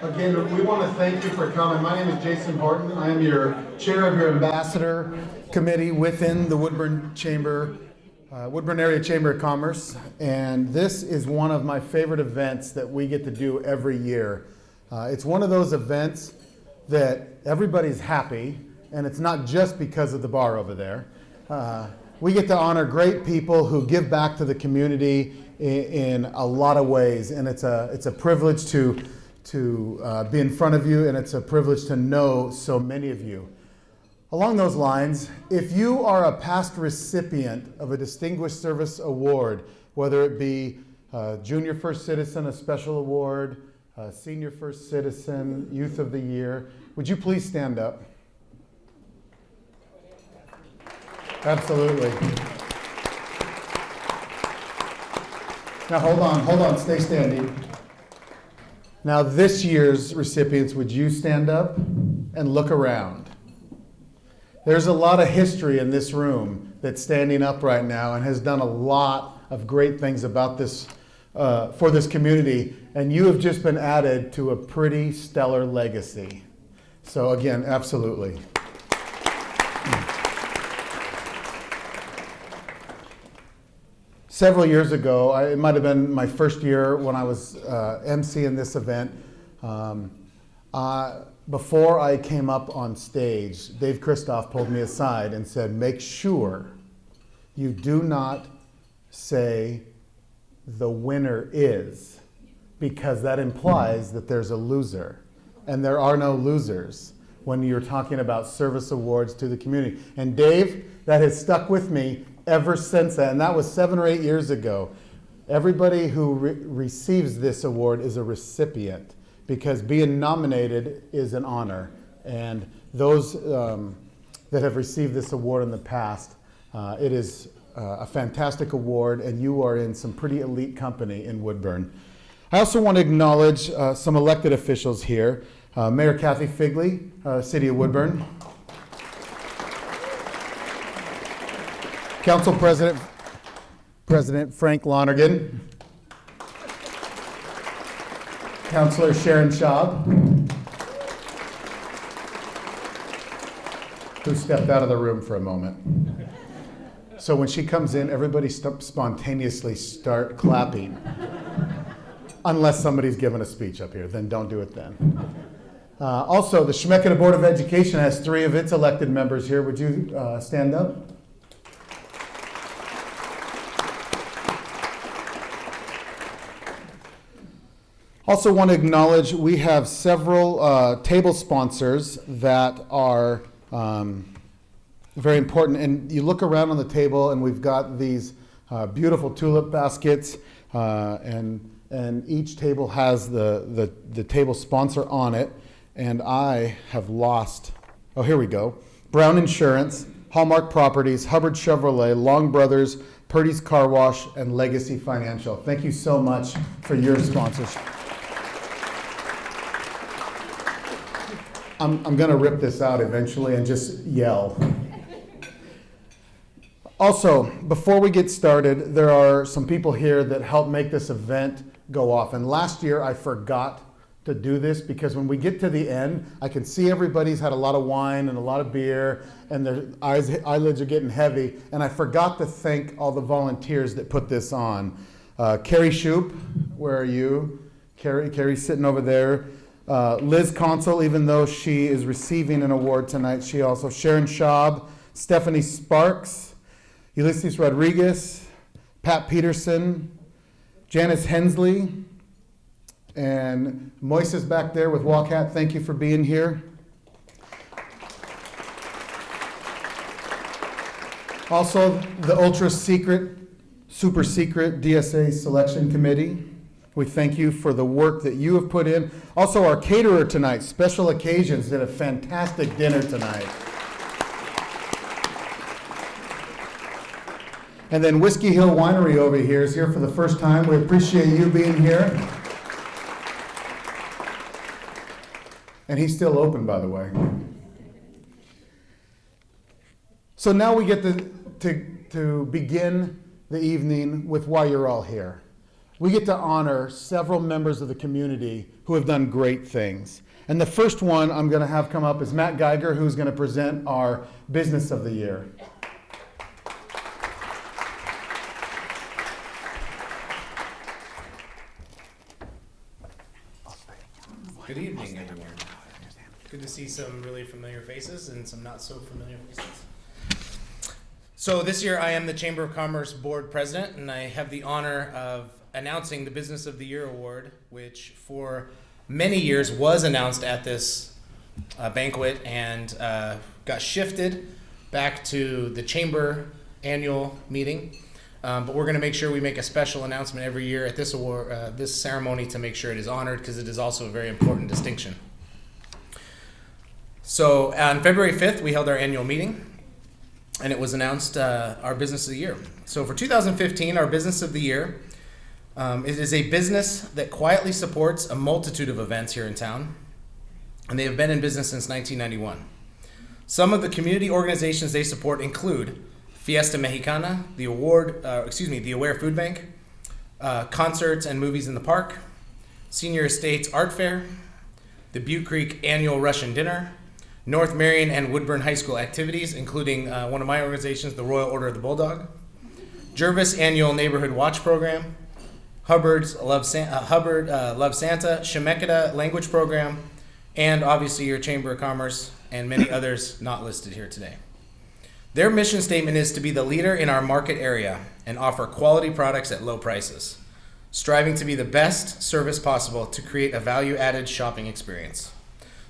Again, we want to thank you for coming. My name is Jason Horton. I am your chair of your ambassador committee within the Woodburn Chamber, Woodburn Area Chamber of Commerce. And this is one of my favorite events that we get to do every year. It's one of those events that everybody's happy, and it's not just because of the bar over there. We get to honor great people who give back to the community in a lot of ways, and it's a privilege to be in front of you, and it's a privilege to know so many of you. Along those lines, if you are a past recipient of a Distinguished Service Award, whether it be Junior First Citizen, a special award, Senior First Citizen, Youth of the Year, would you please stand up? Absolutely. Now hold on, stay standing. Now this year's recipients, would you stand up and look around? There's a lot of history in this room that's standing up right now and has done a lot of great things about this, for this community, and you have just been added to a pretty stellar legacy. So again, absolutely. Several years ago, it might have been my first year when I was emceeing this event. Before I came up on stage, Dave Christoff pulled me aside and said, make sure you do not say the winner is, because that implies that there's a loser. And there are no losers when you're talking about service awards to the community. And Dave, that has stuck with me ever since that, and that was 7 or 8 years ago. Everybody who receives this award is a recipient, because being nominated is an honor. And those that have received this award in the past, it is a fantastic award, and you are in some pretty elite company in Woodburn. I also want to acknowledge some elected officials here. Mayor Kathy Figley, City of Woodburn. Council President Frank Lonergan. Councilor Sharon Schaub, who stepped out of the room for a moment. So when she comes in, everybody spontaneously start clapping. Unless somebody's given a speech up here, then don't do it then. Also, the Chemeketa Board of Education has 3 of its elected members here. Would you stand up? Also want to acknowledge we have several table sponsors that are very important. And you look around on the table and we've got these beautiful tulip baskets, and each table has the table sponsor on it. And I have lost, oh, here we go. Brown Insurance, Hallmark Properties, Hubbard Chevrolet, Long Brothers, Purdy's Car Wash, and Legacy Financial. Thank you so much for your sponsorship. I'm going to rip this out eventually and just yell. Also, before we get started, there are some people here that help make this event go off. And last year, I forgot to do this because when we get to the end, I can see everybody's had a lot of wine and a lot of beer, and their eyelids are getting heavy. And I forgot to thank all the volunteers that put this on. Carrie Shoup, where are you? Carrie's sitting over there. Liz Consul, even though she is receiving an award tonight, she also, Sharon Schaub, Stephanie Sparks, Ulysses Rodriguez, Pat Peterson, Janice Hensley, and Moises back there with Walcat. Thank you for being here. Also, the ultra secret, super secret DSA selection committee. We thank you for the work that you have put in. Also, our caterer tonight, Special Occasions, did a fantastic dinner tonight. And then Whiskey Hill Winery over here is here for the first time. We appreciate you being here. And he's still open, by the way. So now we get to begin the evening with why you're all here. we get to honor several members of the community who have done great things. And the first one I'm going to have come up is Matt Geiger, who's going to present our Business of the Year. Good evening, everyone. Good to see some really familiar faces and some not so familiar faces. So this year I am the Chamber of Commerce Board President, and I have the honor of announcing the Business of the Year Award, which for many years was announced at this banquet and got shifted back to the Chamber annual meeting. But we're going to make sure we make a special announcement every year at this award, this ceremony, to make sure it is honored, because it is also a very important distinction. So on February 5th, we held our annual meeting, and it was announced our Business of the Year. So for 2015, our Business of the Year, it is a business that quietly supports a multitude of events here in town, and they have been in business since 1991. Some of the community organizations they support include Fiesta Mexicana, the Aware Food Bank, concerts and movies in the park, Senior Estates Art Fair, the Butte Creek Annual Russian Dinner, North Marion and Woodburn High School activities, including one of my organizations, the Royal Order of the Bulldog, Jervis Annual Neighborhood Watch Program, Hubbard's Love Santa, Shemeketa Language Program, and obviously your Chamber of Commerce and many others not listed here today. Their mission statement is to be the leader in our market area and offer quality products at low prices, striving to be the best service possible to create a value-added shopping experience.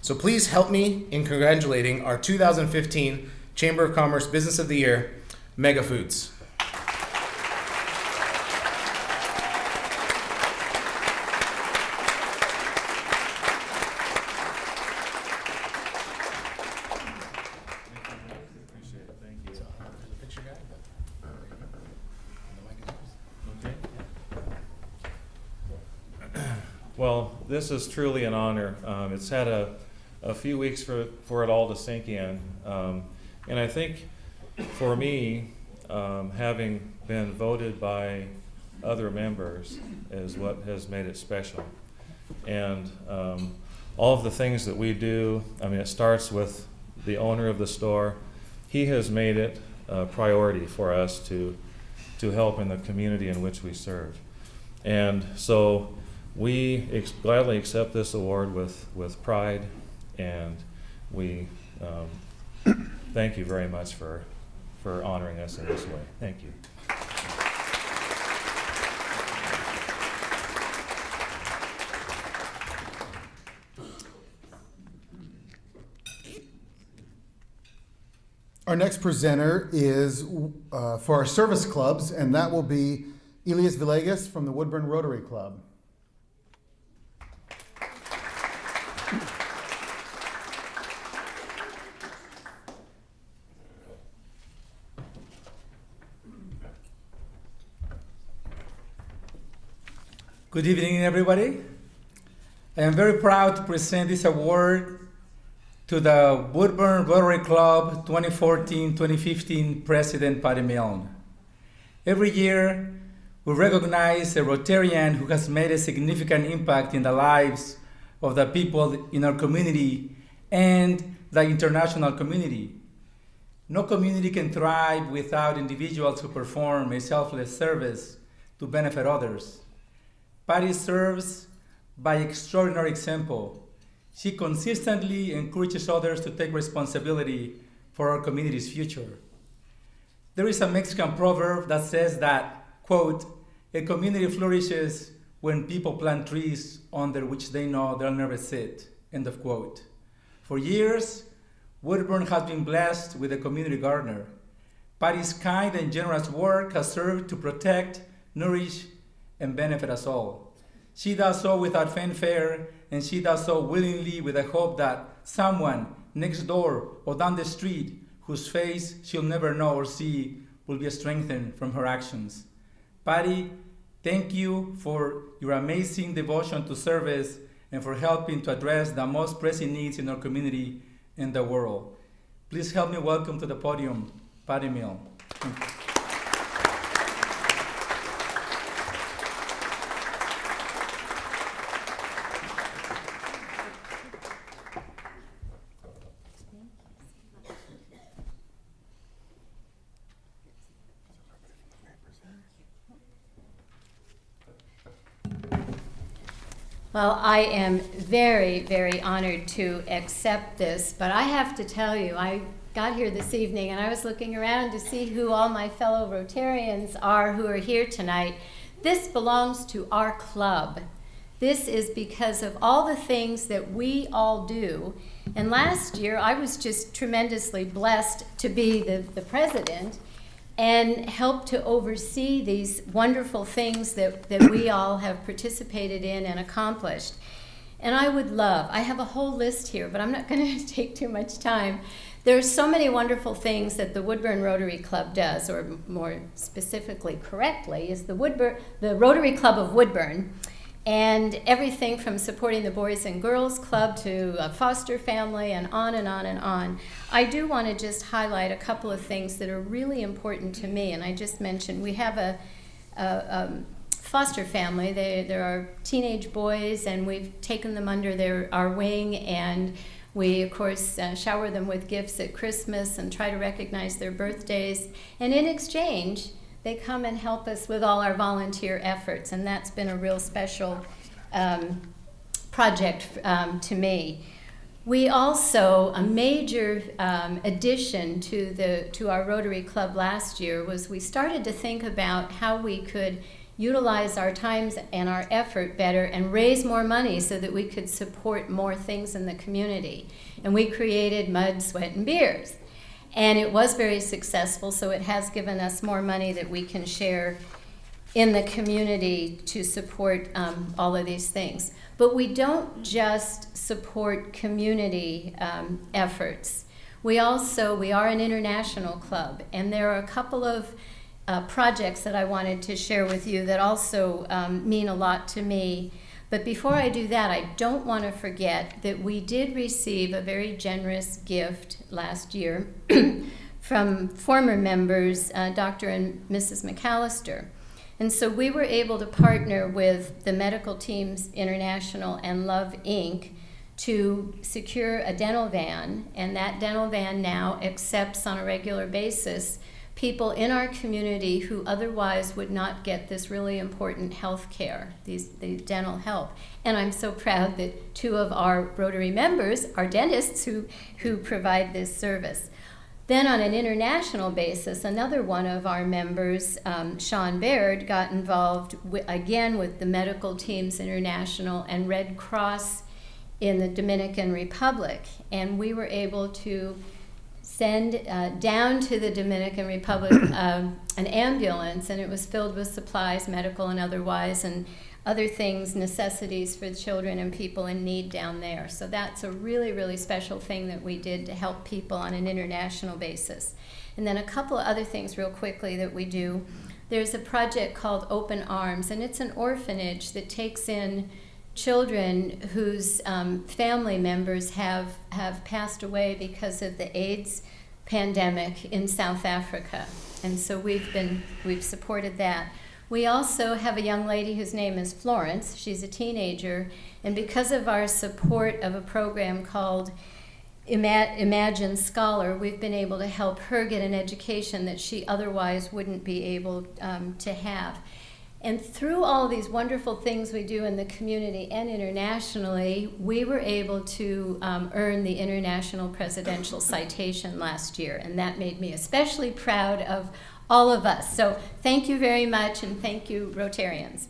So please help me in congratulating our 2015 Chamber of Commerce Business of the Year, Mega Foods. Well, this is truly an honor. It's had a few weeks for it all to sink in. And I think for me, having been voted by other members is what has made it special. And all of the things that we do, I mean, it starts with the owner of the store. He has made it a priority for us to help in the community in which we serve. And so we gladly accept this award with pride, and we thank you very much for honoring us in this way. Thank you. Our next presenter is for our service clubs, and that will be Elias Villegas from the Woodburn Rotary Club. Good evening, everybody. I am very proud to present this award to the Woodburn Rotary Club 2014-2015 President Patty Milne. Every year, we recognize a Rotarian who has made a significant impact in the lives of the people in our community and the international community. No community can thrive without individuals who perform a selfless service to benefit others. Patty serves by extraordinary example. She consistently encourages others to take responsibility for our community's future. There is a Mexican proverb that says that, quote, a community flourishes when people plant trees under which they know they'll never sit, end of quote. For years, Woodburn has been blessed with a community gardener. Patty's kind and generous work has served to protect, nourish, and benefit us all. She does so without fanfare, and she does so willingly with the hope that someone next door or down the street whose face she'll never know or see will be strengthened from her actions. Patty, thank you for your amazing devotion to service and for helping to address the most pressing needs in our community and the world. Please help me welcome to the podium, Patty Milne. Well, I am very, very honored to accept this, but I have to tell you, I got here this evening and I was looking around to see who all my fellow Rotarians are who are here tonight. This belongs to our club. This is because of all the things that we all do. And last year, I was just tremendously blessed to be the president and help to oversee these wonderful things that we all have participated in and accomplished. And I have a whole list here, but I'm not going to take too much time. There's so many wonderful things that the Woodburn Rotary Club does, or more specifically, correctly, is the Rotary Club of Woodburn. And everything from supporting the Boys and Girls Club to a foster family and on and on and on. I do want to just highlight a couple of things that are really important to me. And I just mentioned we have a foster family. There are teenage boys, and we've taken them under our wing, and we, of course, shower them with gifts at Christmas and try to recognize their birthdays. And in exchange, they come and help us with all our volunteer efforts, and that's been a real special project to me. We also, a major addition to our Rotary Club last year was we started to think about how we could utilize our times and our effort better and raise more money so that we could support more things in the community. And we created Mud, Sweat, and Beers. And it was very successful, so it has given us more money that we can share in the community to support all of these things. But we don't just support community efforts. We are an international club, and there are a couple of projects that I wanted to share with you that also mean a lot to me. But before I do that, I don't want to forget that we did receive a very generous gift last year from former members, Dr. and Mrs. McAllister. And so we were able to partner with the Medical Teams International and Love Inc. to secure a dental van, and that dental van now accepts on a regular basis people in our community who otherwise would not get this really important health care, the dental help. And I'm so proud that two of our Rotary members are dentists who provide this service. Then on an international basis, another one of our members, Sean Baird, got involved again with the Medical Teams International and Red Cross in the Dominican Republic. And we were able to send down to the Dominican Republic an ambulance, and it was filled with supplies, medical and otherwise, and other things, necessities for children and people in need down there. So that's a really, really special thing that we did to help people on an international basis. And then a couple of other things real quickly that we do. There's a project called Open Arms, and it's an orphanage that takes in children whose family members have passed away because of the AIDS pandemic in South Africa. And so we've supported that. We also have a young lady whose name is Florence. She's a teenager, and because of our support of a program called Imagine Scholar, we've been able to help her get an education that she otherwise wouldn't be able to have. And through all of these wonderful things we do in the community and internationally, we were able to earn the International Presidential Citation last year, and that made me especially proud of all of us. So thank you very much, and thank you, Rotarians.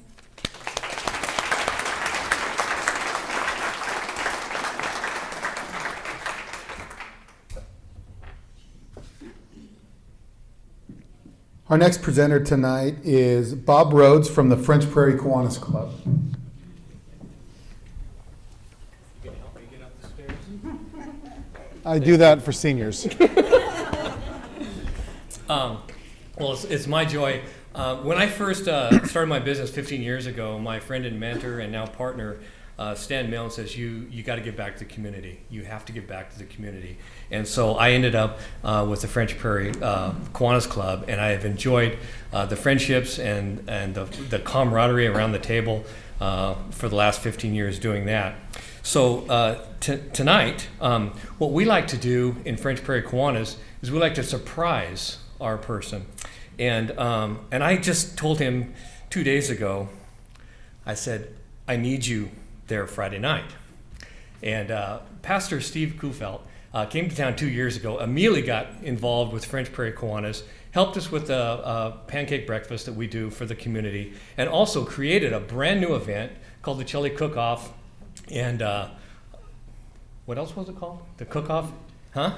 Our next presenter tonight is Bob Rhodes from the French Prairie Kiwanis Club. You gonna help me get up the stairs? I do that for seniors. Well, it's my joy. When I first started my business 15 years ago, my friend and mentor and now partner, Stan Milne, says, you got to give back to the community. You have to give back to the community. And so I ended up with the French Prairie Kiwanis Club, and I have enjoyed the friendships and the camaraderie around the table for the last 15 years doing that. So tonight, what we like to do in French Prairie Kiwanis is we like to surprise our person. And I just told him 2 days ago, I said, I need you there Friday night. And Pastor Steve Kufelt came to town 2 years ago, immediately got involved with French Prairie Kiwanis, helped us with a pancake breakfast that we do for the community, and also created a brand new event called the Chili Cook-Off. And what else was it called? The Cook-Off? Huh?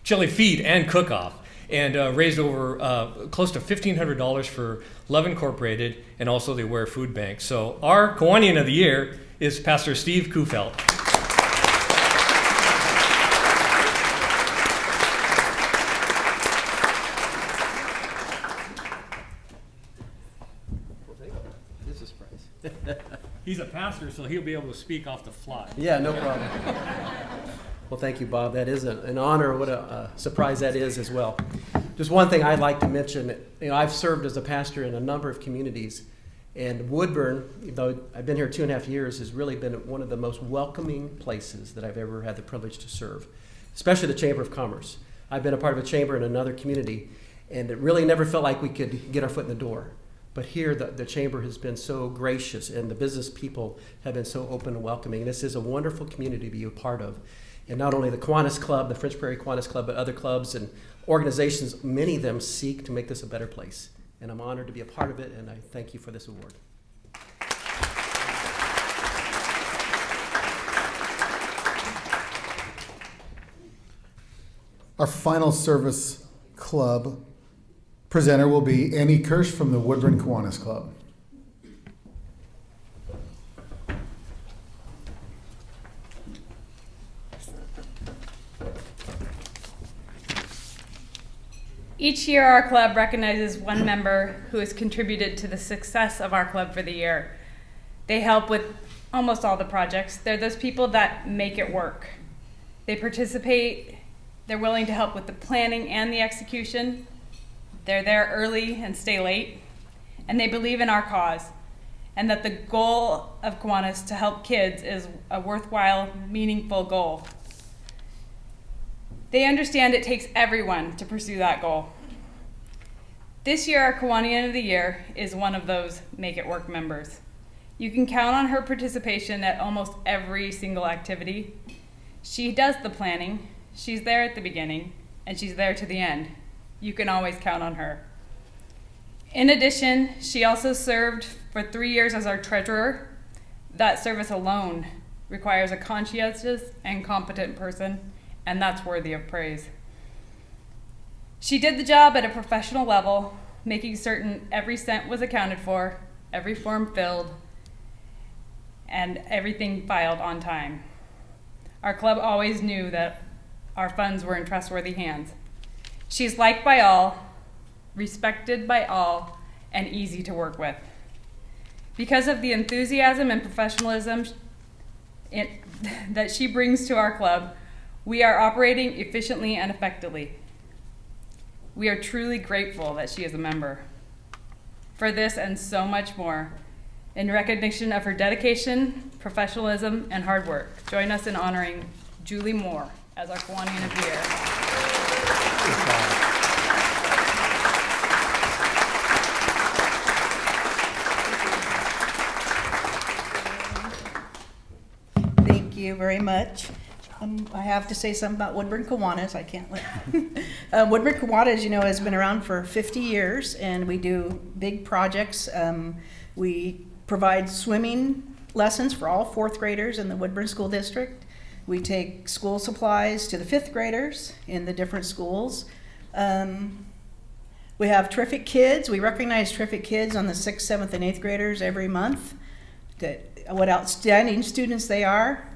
Chili Feed and Cook-Off. And raised over close to $1,500 for Love Incorporated and also the Aware Food Bank. So our Kiwanian of the Year is Pastor Steve Kufelt. He's a pastor, so he'll be able to speak off the fly. Yeah, no problem. Well, thank you, Bob. That is an honor. What a surprise that is as well. Just one thing I'd like to mention. I've served as a pastor in a number of communities, and Woodburn, even though I've been here 2.5 years, has really been one of the most welcoming places that I've ever had the privilege to serve, especially the Chamber of Commerce. I've been a part of a chamber in another community, and it really never felt like we could get our foot in the door. But here, the chamber has been so gracious, and the business people have been so open and welcoming. This is a wonderful community to be a part of. And not only the Kiwanis Club, the French Prairie Kiwanis Club, but other clubs and organizations, many of them seek to make this a better place. And I'm honored to be a part of it, and I thank you for this award. Our final service club presenter will be Annie Kirsch from the Woodburn Kiwanis Club. Each year, our club recognizes one member who has contributed to the success of our club for the year. They help with almost all the projects. They're those people that make it work. They participate, they're willing to help with the planning and the execution. They're there early and stay late, and they believe in our cause, and that the goal of Kiwanis to help kids is a worthwhile, meaningful goal. They understand it takes everyone to pursue that goal. This year, our Kiwanian of the Year is one of those Make It Work members. You can count on her participation at almost every single activity. She does the planning, she's there at the beginning, and she's there to the end. You can always count on her. In addition, she also served for 3 years as our treasurer. That service alone requires a conscientious and competent person, and that's worthy of praise. She did the job at a professional level, making certain every cent was accounted for, every form filled, and everything filed on time. Our club always knew that our funds were in trustworthy hands. She's liked by all, respected by all, and easy to work with. Because of the enthusiasm and professionalism that she brings to our club, we are operating efficiently and effectively. We are truly grateful that she is a member. For this and so much more, in recognition of her dedication, professionalism, and hard work, join us in honoring Julie Moore as our Kiwanian of the Year. Thank you very much. I have to say something about Woodburn Kiwanis. I can't let Woodburn Kiwanis, has been around for 50 years, and we do big projects. We provide swimming lessons for all 4th graders in the Woodburn School District. We take school supplies to the 5th graders in the different schools. We have terrific kids. We recognize terrific kids on the 6th, 7th, and 8th graders every month. What outstanding students they are.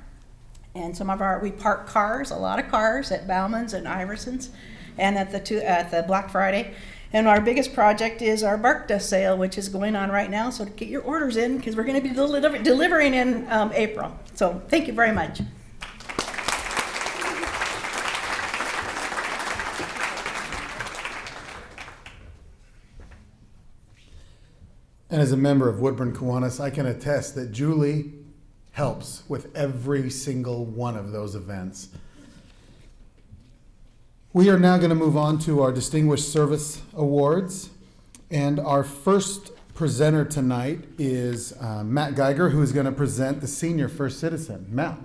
And we park cars, a lot of cars at Bauman's and Iverson's, and at the Black Friday. And our biggest project is our bark dust sale, which is going on right now. So get your orders in, because we're going to be delivering in April. So thank you very much. And as a member of Woodburn Kiwanis, I can attest that Julie helps with every single one of those events. We are now going to move on to our Distinguished Service Awards. And our first presenter tonight is Matt Geiger, who is going to present the Senior First Citizen. Matt.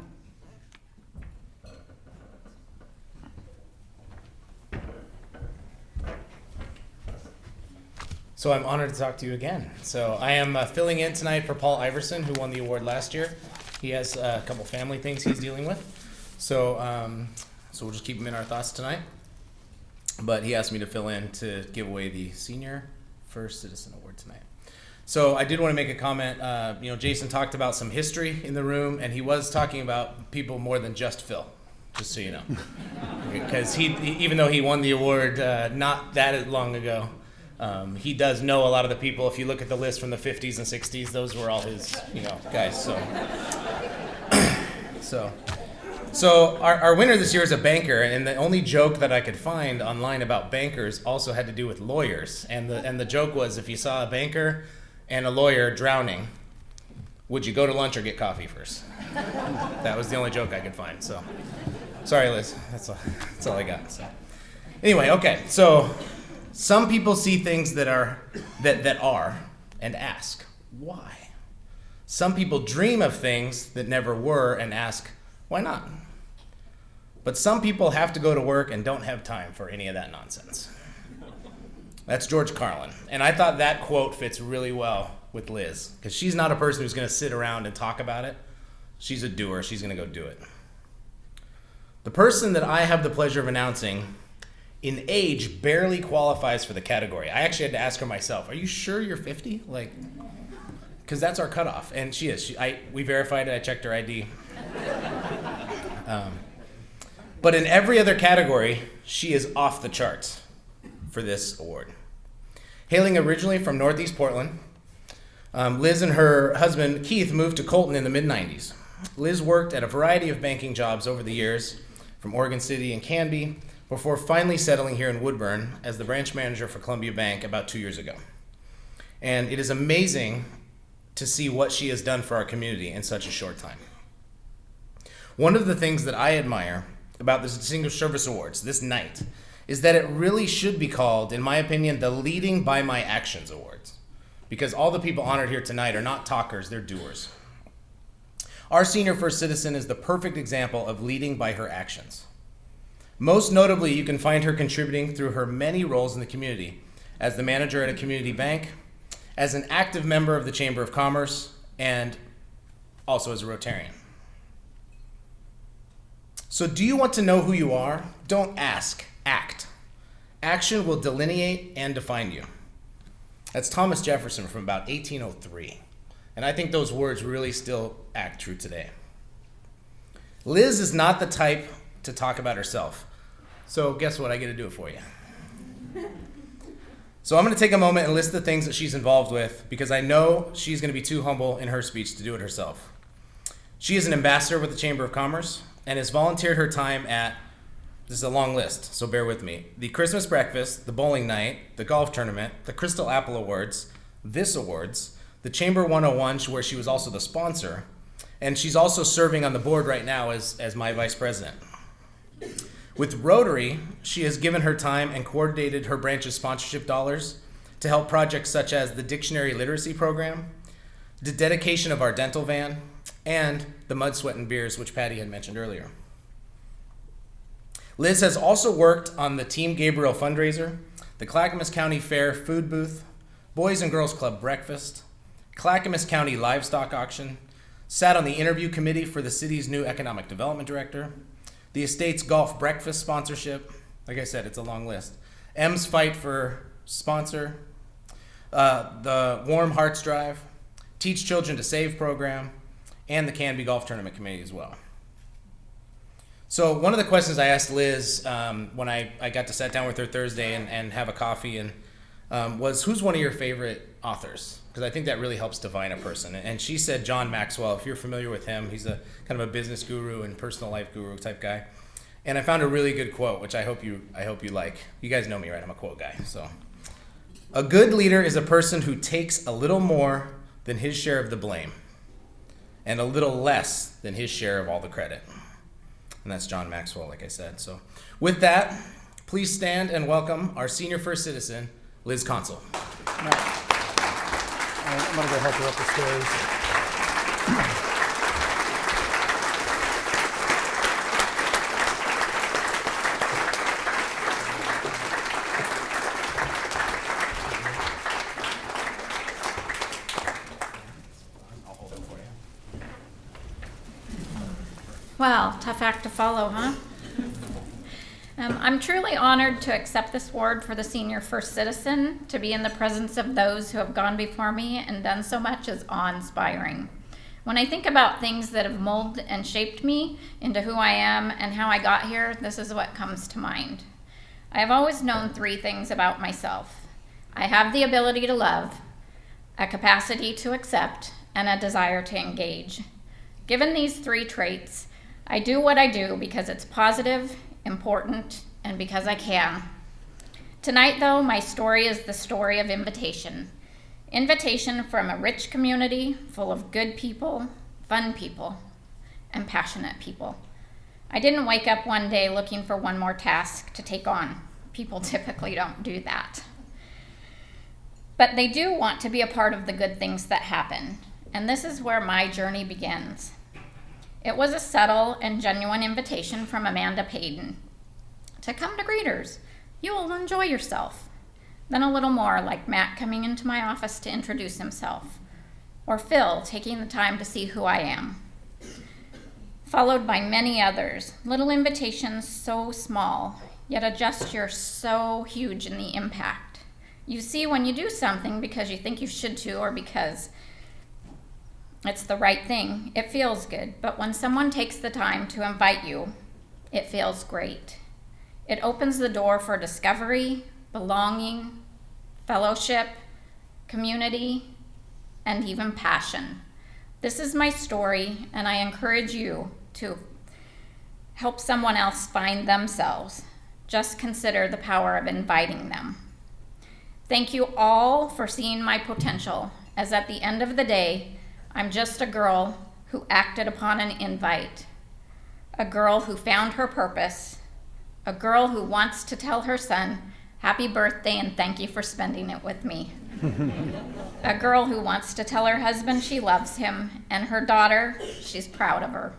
So I'm honored to talk to you again. So I am filling in tonight for Paul Iverson, who won the award last year. He has a couple family things he's dealing with. So we'll just keep him in our thoughts tonight. But he asked me to fill in to give away the Senior First Citizen Award tonight. So I did want to make a comment. Jason talked about some history in the room, and he was talking about people more than just Phil, just so you know. Because even though he won the award not that long ago, he does know a lot of the people. If you look at the list from the 50s and 60s, those were all his, guys. So our winner this year is a banker, and the only joke that I could find online about bankers also had to do with lawyers. And the joke was, if you saw a banker and a lawyer drowning, would you go to lunch or get coffee first? That was the only joke I could find. So sorry, Liz. That's all I got. So anyway, okay. So some people see things that are and ask, why? Some people dream of things that never were and ask, why not? But some people have to go to work and don't have time for any of that nonsense. That's George Carlin. And I thought that quote fits really well with Liz, because she's not a person who's going to sit around and talk about it. She's a doer. She's going to go do it. The person that I have the pleasure of announcing in age barely qualifies for the category. I actually had to ask her myself, are you sure you're 50? Because that's our cutoff. And she is. We verified it. I checked her ID. But in every other category, she is off the charts for this award. Hailing originally from Northeast Portland, Liz and her husband, Keith, moved to Colton in the mid-90s. Liz worked at a variety of banking jobs over the years, from Oregon City and Canby, before finally settling here in Woodburn as the branch manager for Columbia Bank about 2 years ago. And it is amazing to see what she has done for our community in such a short time. One of the things that I admire about the Distinguished Service Awards this night is that it really should be called, in my opinion, the Leading by My Actions Awards, because all the people honored here tonight are not talkers, they're doers. Our Senior First Citizen is the perfect example of leading by her actions. Most notably, you can find her contributing through her many roles in the community, as the manager at a community bank, as an active member of the Chamber of Commerce, and also as a Rotarian. So do you want to know who you are? Don't ask, act. Action will delineate and define you. That's Thomas Jefferson from about 1803. And I think those words really still act true today. Liz is not the type to talk about herself. So guess what? I get to do it for you. So I'm going to take a moment and list the things that she's involved with, because I know she's going to be too humble in her speech to do it herself. She is an ambassador with the Chamber of Commerce and has volunteered her time at, this is a long list, so bear with me, the Christmas breakfast, the bowling night, the golf tournament, the Crystal Apple Awards, this awards, the Chamber 101, where she was also the sponsor, and she's also serving on the board right now as my vice president. With Rotary, she has given her time and coordinated her branch's sponsorship dollars to help projects such as the Dictionary Literacy Program, the dedication of our dental van, and the Mud, Sweat, and Beers, which Patty had mentioned earlier. Liz has also worked on the Team Gabriel fundraiser, the Clackamas County Fair food booth, Boys and Girls Club breakfast, Clackamas County livestock auction, sat on the interview committee for the city's new economic development director, the estate's golf breakfast sponsorship, like I said, it's a long list, M's Fight for sponsor, the Warm Hearts Drive, Teach Children to Save program, and the Canby Golf Tournament Committee as well. So one of the questions I asked Liz when I got to sit down with her Thursday and have a coffee was, who's one of your favorite authors? Because I think that really helps define a person. And she said John Maxwell. If you're familiar with him, he's a kind of a business guru and personal life guru type guy. And I found a really good quote, which I hope you like. You guys know me, right? I'm a quote guy. So, a good leader is a person who takes a little more than his share of the blame and a little less than his share of all the credit. And that's John Maxwell, like I said. So with that, please stand and welcome our Senior First Citizen, Liz Consul. I'm going to go help her up the stairs. Wow, tough act to follow, huh? I'm truly honored to accept this award for the Senior First Citizen. To be in the presence of those who have gone before me and done so much is awe-inspiring. When I think about things that have molded and shaped me into who I am and how I got here, this is what comes to mind. I have always known three things about myself. I have the ability to love, a capacity to accept, and a desire to engage. Given these three traits, I do what I do because it's positive, important, and because I can. Tonight, though, my story is the story of invitation. Invitation from a rich community full of good people, fun people, and passionate people. I didn't wake up one day looking for one more task to take on. People typically don't do that. But they do want to be a part of the good things that happen, and this is where my journey begins. It was a subtle and genuine invitation from Amanda Payton to come to Greeters. You will enjoy yourself. Then a little more, like Matt coming into my office to introduce himself, or Phil taking the time to see who I am. Followed by many others, little invitations so small, yet a gesture so huge in the impact. You see, when you do something because you think you should to, or because it's the right thing, it feels good. But when someone takes the time to invite you, it feels great. It opens the door for discovery, belonging, fellowship, community, and even passion. This is my story, and I encourage you to help someone else find themselves. Just consider the power of inviting them. Thank you all for seeing my potential, as at the end of the day, I'm just a girl who acted upon an invite, a girl who found her purpose, a girl who wants to tell her son, happy birthday and thank you for spending it with me. A girl who wants to tell her husband she loves him, and her daughter, she's proud of her.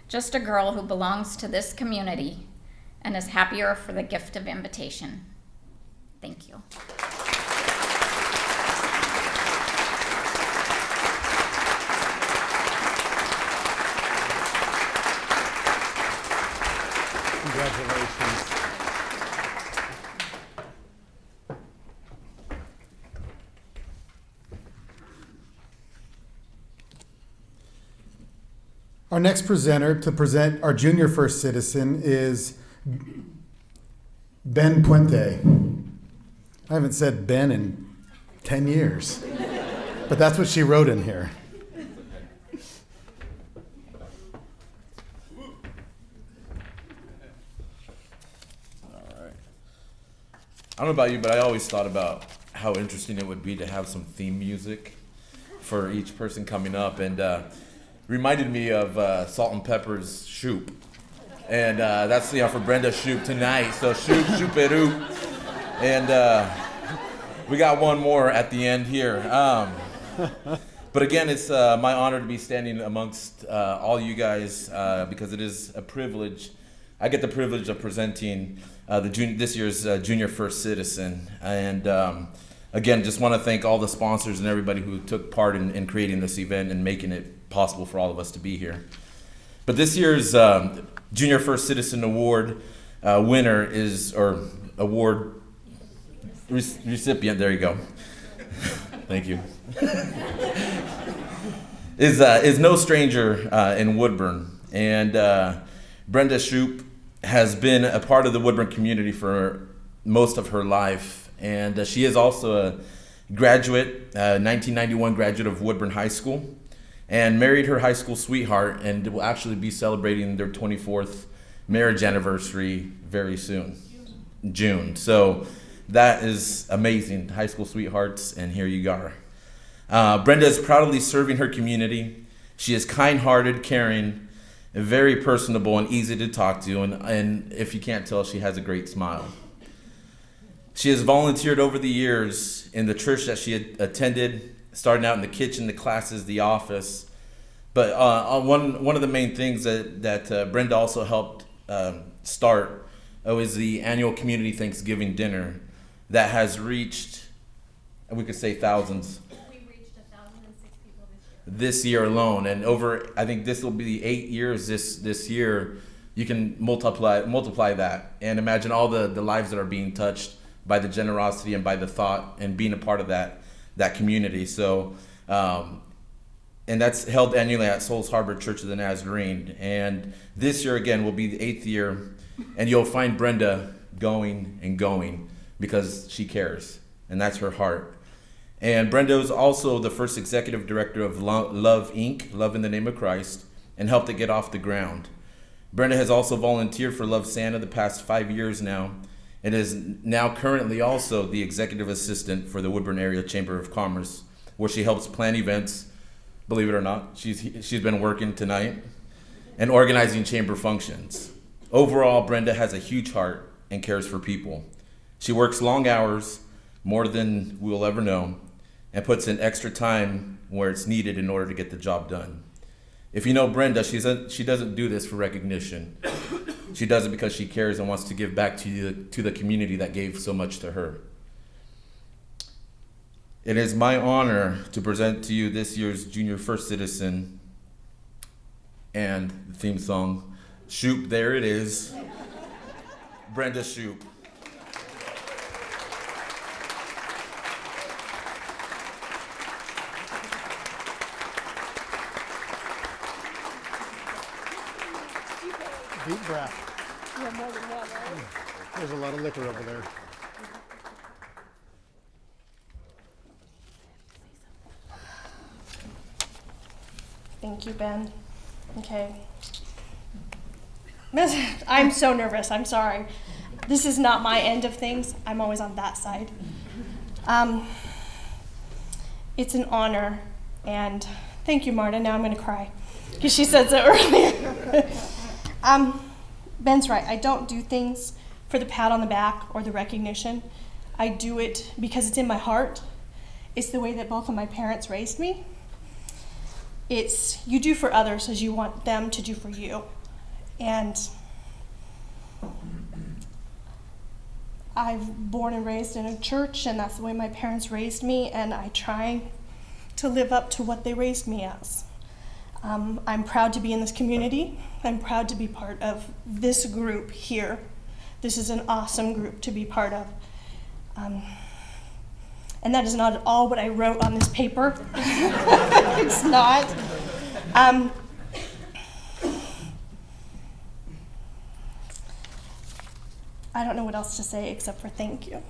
Just a girl who belongs to this community and is happier for the gift of invitation. Thank you. Congratulations. Our next presenter to present our junior first citizen is Ben Puente. I haven't said Ben in 10 years, but that's what she wrote in here. I don't know about you, but I always thought about how interesting it would be to have some theme music for each person coming up, and reminded me of Salt and Pepper's Shoop, and that's for Brenda Shoop tonight. So Shoop, Shoop-a-doop, and we got one more at the end here. But again, it's my honor to be standing amongst all you guys because it is a privilege. I get the privilege of presenting this year's Junior First Citizen. And again, just want to thank all the sponsors and everybody who took part in creating this event and making it possible for all of us to be here. But this year's Junior First Citizen Award winner award recipient, there you go. Thank you. is no stranger in Woodburn. And Brenda Shoop has been a part of the Woodburn community for most of her life, and she is also a graduate, 1991 graduate of Woodburn High School, and married her high school sweetheart, and will actually be celebrating their 24th marriage anniversary very soon, June. So that is amazing, high school sweethearts, and here you are. Brenda is proudly serving her community. She is kind-hearted, caring, very personable and easy to talk to, and if you can't tell, she has a great smile. She has volunteered over the years in the church that she attended, starting out in the kitchen, the classes, the office. But one of the main things that Brenda also helped start is the annual community Thanksgiving dinner that has reached, we could say, thousands. We reached 1,006 people This year alone, and over, I think this will be 8 years this year. You can multiply that and imagine all the lives that are being touched by the generosity and by the thought and being a part of that community. So, and that's held annually at Souls Harbor Church of the Nazarene. And this year again will be the 8th year, and you'll find Brenda going and going because she cares, and that's her heart. And Brenda is also the first executive director of Love Inc., Love in the Name of Christ, and helped it get off the ground. Brenda has also volunteered for Love Santa the past 5 years now, and is now currently also the executive assistant for the Woodburn Area Chamber of Commerce, where she helps plan events. Believe it or not, she's been working tonight and organizing chamber functions. Overall, Brenda has a huge heart and cares for people. She works long hours, more than we'll ever know, and puts in extra time where it's needed in order to get the job done. If you know Brenda, she doesn't do this for recognition. She does it because she cares and wants to give back to the community that gave so much to her. It is my honor to present to you this year's Junior First Citizen and the theme song, Shoop, there it is, Brenda Shoop. Deep breath. You have more than one, right? There's a lot of liquor over there. Thank you, Ben. Okay. I'm so nervous. I'm sorry. This is not my end of things. I'm always on that side. It's an honor, and thank you, Marta. Now I'm going to cry because she said so earlier. Ben's right. I don't do things for the pat on the back or the recognition. I do it because it's in my heart. It's the way that both of my parents raised me. It's you do for others as you want them to do for you. And I've born and raised in a church, and that's the way my parents raised me, and I try to live up to what they raised me as. I'm proud to be in this community. I'm proud to be part of this group here. This is an awesome group to be part of. And that is not at all what I wrote on this paper. It's not. I don't know what else to say except for thank you.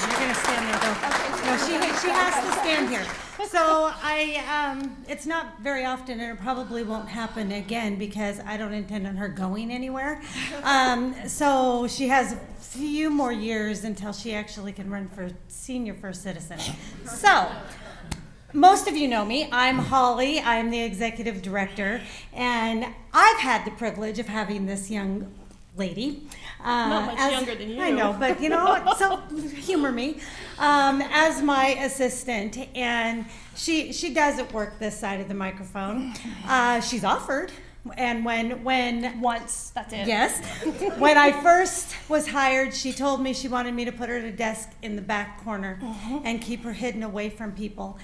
You're gonna stand there though. No, she has to stand here. So it's not very often, and it probably won't happen again because I don't intend on her going anywhere. So she has a few more years until she actually can run for senior first citizen. So most of you know me. I'm Holly. I'm the executive director, and I've had the privilege of having this young lady. Not much younger than you. I know, but you know, so humor me. As my assistant, and she doesn't work this side of the microphone. She's offered, and when Once, that's it. yes, when I first was hired, she told me she wanted me to put her at a desk in the back corner and keep her hidden away from people.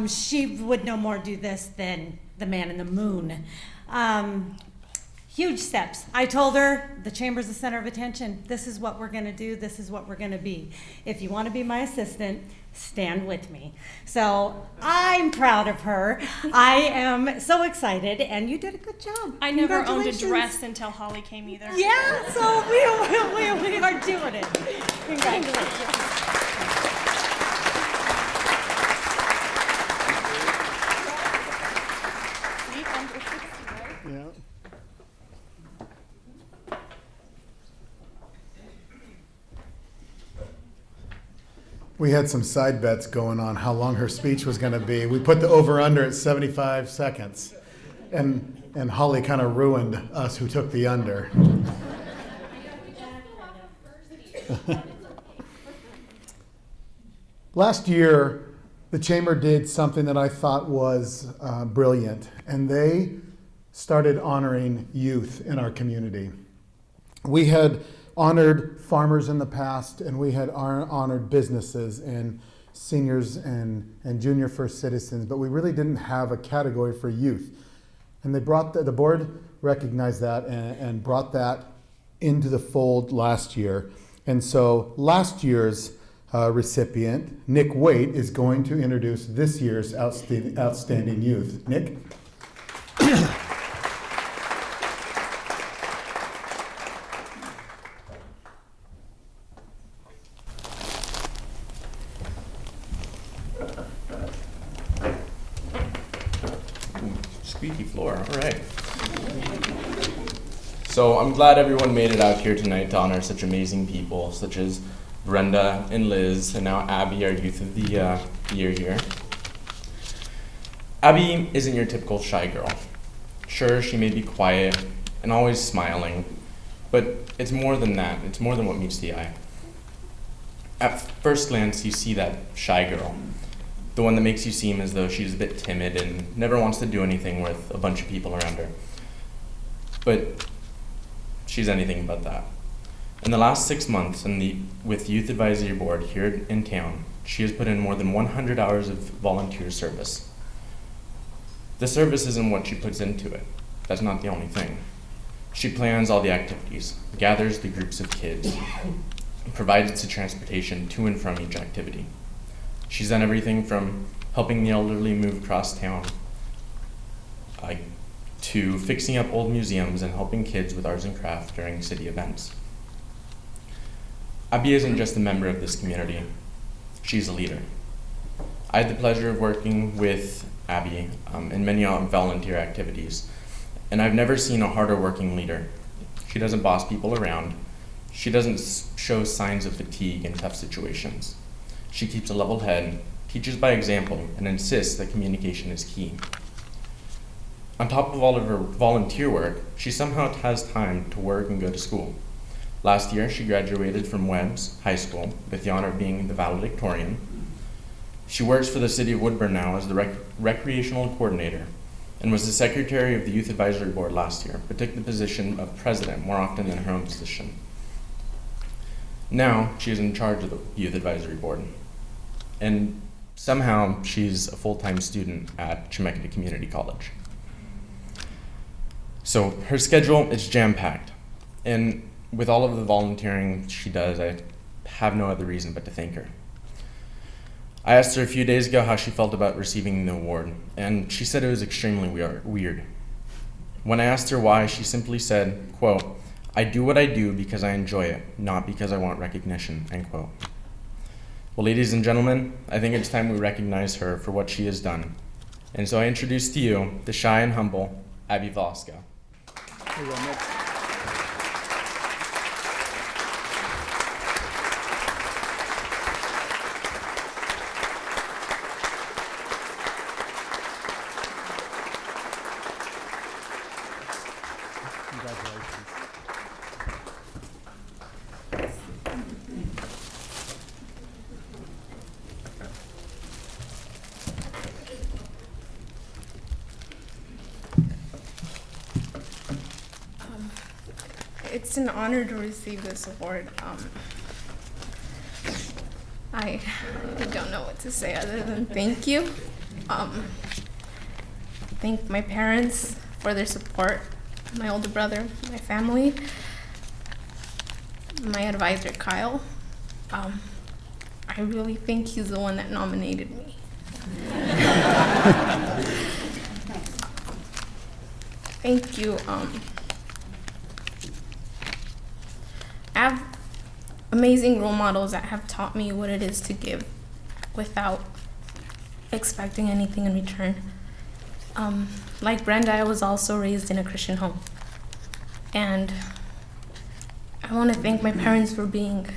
She would no more do this than the man in the moon. Huge steps. I told her the chamber's the center of attention. This is what we're going to do. This is what we're going to be. If you want to be my assistant, stand with me. So I'm proud of her. I am so excited, and you did a good job. I never owned a Congratulations. dress until Holly came either. Yeah, so we are doing it. Congratulations. Yeah. We had some side bets going on how long her speech was going to be. We put the over-under at 75 seconds, and Holly kind of ruined us who took the under. Last year, the Chamber did something that I thought was brilliant, and they started honoring youth in our community. We had honored farmers in the past, and we had honored businesses and seniors and junior first citizens, but we really didn't have a category for youth. And they brought the board recognized that and brought that into the fold last year. And so last year's recipient, Nick Waite, is going to introduce this year's outstanding youth. Nick? Squeaky floor, all right. So I'm glad everyone made it out here tonight to honor such amazing people, such as Brenda and Liz, and now Abby, our Youth of the Year here. Abby isn't your typical shy girl. Sure, she may be quiet and always smiling, but it's more than that. It's more than what meets the eye. At first glance, you see that shy girl, the one that makes you seem as though she's a bit timid and never wants to do anything with a bunch of people around her. But she's anything but that. In the last 6 months with Youth Advisory Board here in town, she has put in more than 100 hours of volunteer service. The service isn't what she puts into it. That's not the only thing. She plans all the activities, gathers the groups of kids, provides the transportation to and from each activity. She's done everything from helping the elderly move across town to fixing up old museums and helping kids with arts and crafts during city events. Abby isn't just a member of this community, she's a leader. I had the pleasure of working with Abby in many volunteer activities, and I've never seen a harder working leader. She doesn't boss people around. She doesn't show signs of fatigue in tough situations. She keeps a level head, teaches by example, and insists that communication is key. On top of all of her volunteer work, she somehow has time to work and go to school. Last year, she graduated from Webb's High School with the honor of being the valedictorian. She works for the city of Woodburn now as the recreational coordinator and was the secretary of the Youth Advisory Board last year, but took the position of president more often than her own position. Now, she is in charge of the Youth Advisory Board. And somehow, she's a full-time student at Chemeketa Community College. So her schedule is jam-packed. And with all of the volunteering she does, I have no other reason but to thank her. I asked her a few days ago how she felt about receiving the award, and she said it was extremely weird. When I asked her why, she simply said, quote, "I do what I do because I enjoy it, not because I want recognition," end quote. Well, ladies and gentlemen, I think it's time we recognize her for what she has done. And so I introduce to you the shy and humble Abby Voska. It's an honor to receive this award. I don't know what to say other than thank you. Thank my parents for their support, my older brother, my family, my advisor, Kyle. I really think he's the one that nominated me. Thank you. I have amazing role models that have taught me what it is to give without expecting anything in return. Like Brenda, I was also raised in a Christian home. And I want to thank my parents for being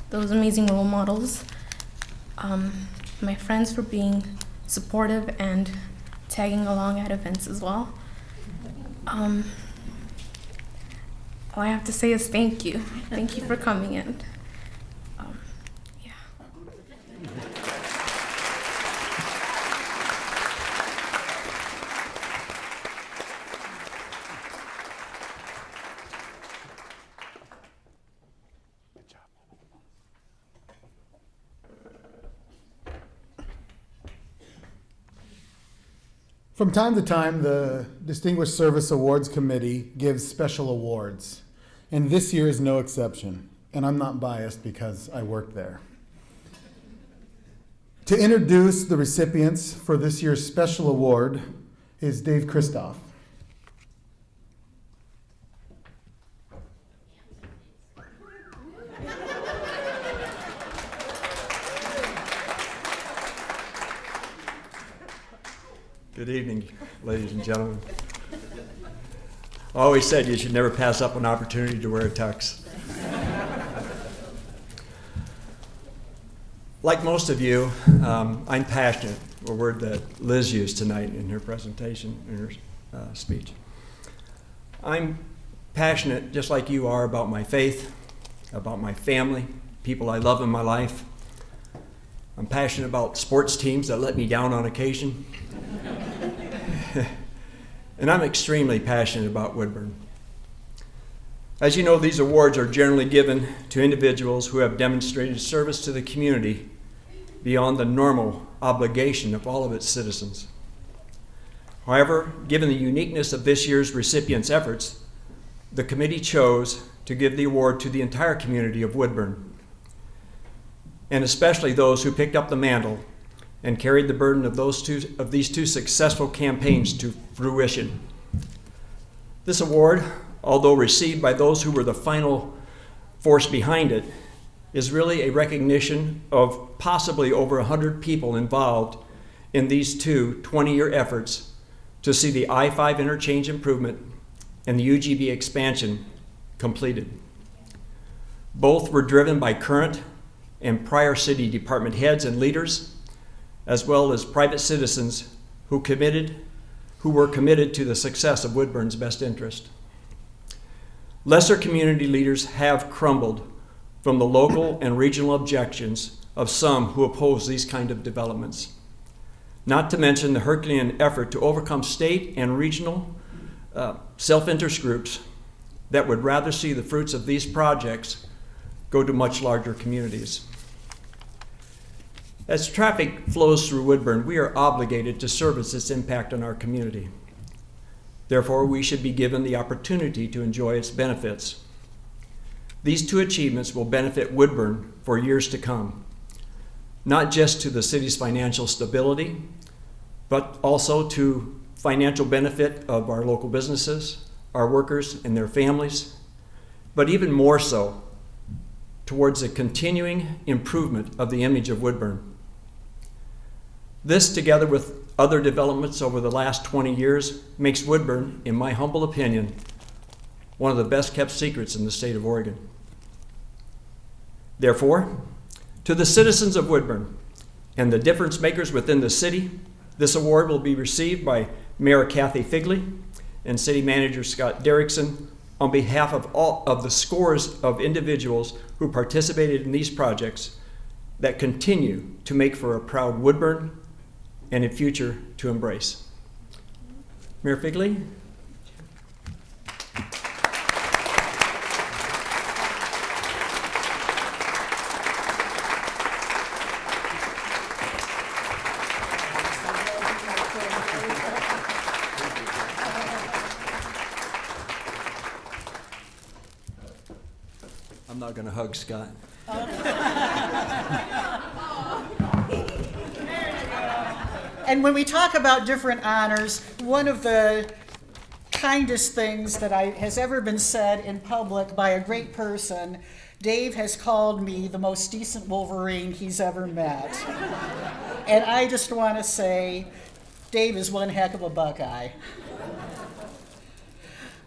those amazing role models, my friends for being supportive and tagging along at events as well. All I have to say is thank you. Thank you for coming, and From time to time, the Distinguished Service Awards Committee gives special awards, and this year is no exception, and I'm not biased because I work there. To introduce the recipients for this year's special award is Dave Christoff. Good evening, ladies and gentlemen. I always said you should never pass up an opportunity to wear a tux. Like most of you, I'm passionate, a word that Liz used tonight in her presentation, in her speech. I'm passionate, just like you are, about my faith, about my family, people I love in my life. I'm passionate about sports teams that let me down on occasion. And I'm extremely passionate about Woodburn. As you know, these awards are generally given to individuals who have demonstrated service to the community beyond the normal obligation of all of its citizens. However, given the uniqueness of this year's recipients' efforts, the committee chose to give the award to the entire community of Woodburn, and especially those who picked up the mantle and carried the burden of these two successful campaigns to fruition. This award, although received by those who were the final force behind it, is really a recognition of possibly over 100 people involved in these two 20-year efforts to see the I-5 interchange improvement and the UGB expansion completed. Both were driven by current and prior city department heads and leaders, as well as private citizens who were committed to the success of Woodburn's best interest. Lesser community leaders have crumbled from the local and regional objections of some who oppose these kind of developments, not to mention the Herculean effort to overcome state and regional self-interest groups that would rather see the fruits of these projects go to much larger communities. As traffic flows through Woodburn, we are obligated to service its impact on our community. Therefore, we should be given the opportunity to enjoy its benefits. These two achievements will benefit Woodburn for years to come, not just to the city's financial stability, but also to financial benefit of our local businesses, our workers and their families, but even more so towards a continuing improvement of the image of Woodburn. This, together with other developments over the last 20 years, makes Woodburn, in my humble opinion, one of the best kept secrets in the state of Oregon. Therefore, to the citizens of Woodburn and the difference makers within the city, this award will be received by Mayor Kathy Figley and City Manager Scott Derrickson on behalf of all of the scores of individuals who participated in these projects that continue to make for a proud Woodburn and a future to embrace. Mayor Figley. I'm not going to hug Scott. And when we talk about different honors, one of the kindest things that has ever been said in public by a great person, Dave has called me the most decent Wolverine he's ever met. And I just want to say, Dave is one heck of a Buckeye.